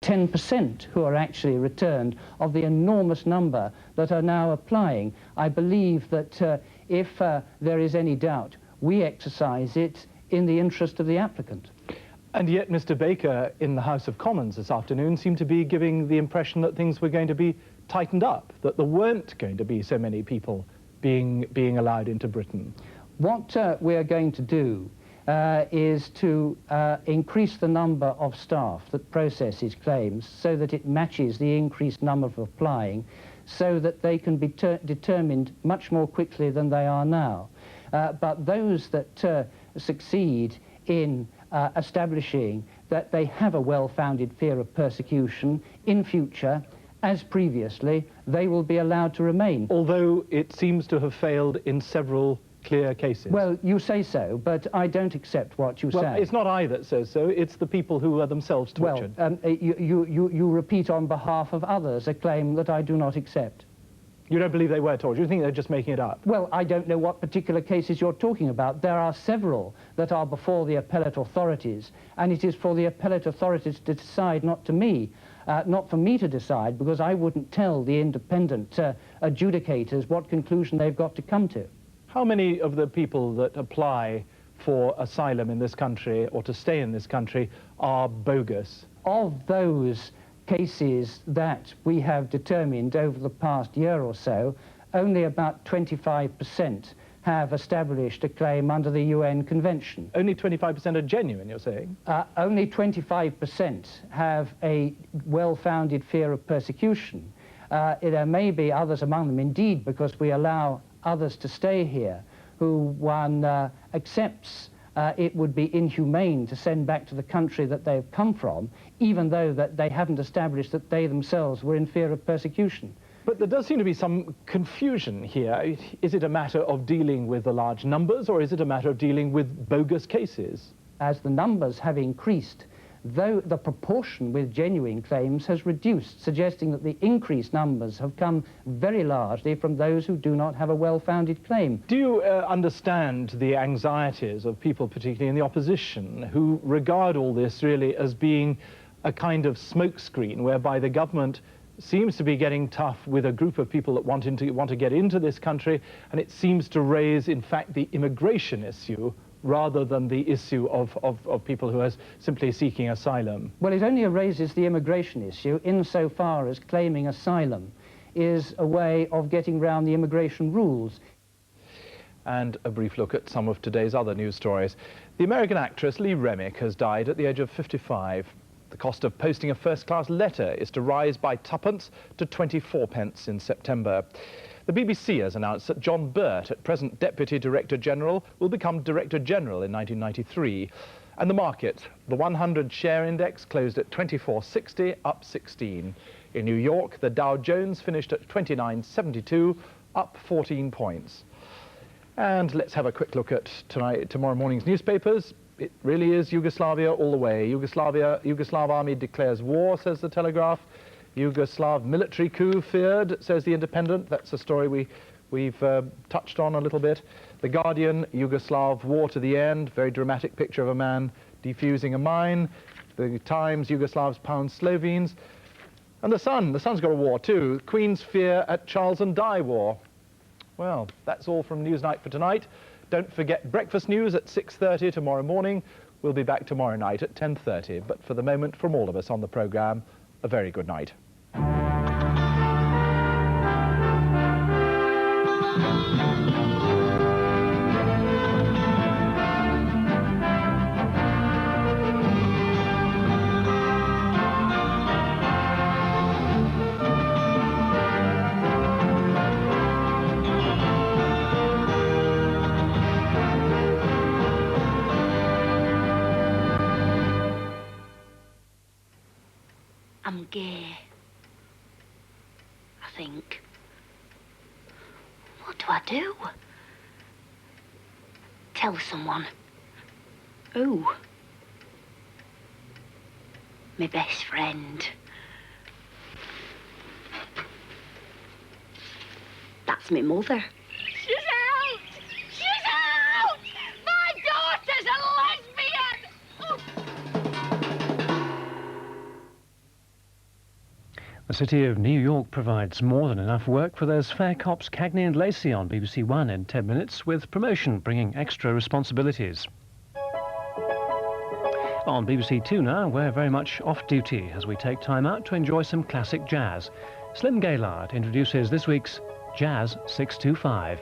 10% who are actually returned of the enormous number that are now applying. I believe that if there is any doubt, we exercise it in the interest of the applicant. And yet Mr. Baker in the House of Commons this afternoon seemed to be giving the impression that things were going to be tightened up, that there weren't going to be so many people being allowed into Britain. What we are going to do is to increase the number of staff that processes claims so that it matches the increased number of applying, so that they can be determined much more quickly than they are now. But those that succeed in establishing that they have a well-founded fear of persecution in future, as previously, they will be allowed to remain. Although it seems to have failed in several clear cases. Well, you say so, but I don't accept what you say. Well, it's not I that says so, it's the people who are themselves tortured. Well, you repeat on behalf of others a claim that I do not accept. You don't believe they were tortured? You think they're just making it up? Well, I don't know what particular cases you're talking about. There are several that are before the appellate authorities, and it is for the appellate authorities to decide, not for me to decide, because I wouldn't tell the independent adjudicators what conclusion they've got to come to. How many of the people that apply for asylum in this country, or to stay in this country, are bogus? Of those cases that we have determined over the past year or so, only about 25% have established a claim under the UN Convention. Only 25% are genuine, you're saying? Only 25% have a well-founded fear of persecution. There may be others among them, indeed, because we allow others to stay here who one accepts it would be inhumane to send back to the country that they've come from, even though that they haven't established that they themselves were in fear of persecution. But there does seem to be some confusion here. Is it a matter of dealing with the large numbers, or is it a matter of dealing with bogus cases? As the numbers have increased, though the proportion with genuine claims has reduced, suggesting that the increased numbers have come very largely from those who do not have a well-founded claim. Do you understand the anxieties of people, particularly in the opposition, who regard all this really as being a kind of smokescreen, whereby the government seems to be getting tough with a group of people that want to get into this country, and it seems to raise, in fact, the immigration issue rather than the issue of people who are simply seeking asylum? Well, it only raises the immigration issue insofar as claiming asylum is a way of getting round the immigration rules. And a brief look at some of today's other news stories. The American actress Lee Remick has died at the age of 55. The cost of posting a first-class letter is to rise by twopence to 24p in September. The BBC has announced that John Burt, at present Deputy Director General, will become Director General in 1993. And the market, the 100 share index closed at 2460, up 16. In New York, the Dow Jones finished at 2972, up 14 points. And let's have a quick look at tomorrow morning's newspapers. It really is Yugoslavia all the way. Yugoslav army declares war, says the Telegraph. Yugoslav military coup feared, says the Independent. That's a story we've touched on a little bit. The Guardian, Yugoslav war to the end. Very dramatic picture of a man defusing a mine. The Times, Yugoslavs pound Slovenes. And the Sun's got a war too. Queen's fear at Charles and Di war. Well, that's all from Newsnight for tonight. Don't forget breakfast news at 6:30 tomorrow morning. We'll be back tomorrow night at 10:30. But for the moment, from all of us on the programme, a very good night. I'm gay, I think. What do I do? Tell someone. Who? My best friend. That's my mother. She's out! She's out! My daughter's a lesbian! Oh. The city of New York provides more than enough work for those fair cops Cagney and Lacey on BBC One in 10 minutes, with promotion bringing extra responsibilities. On BBC2 now, we're very much off-duty as we take time out to enjoy some classic jazz. Slim Gaillard introduces this week's Jazz 625.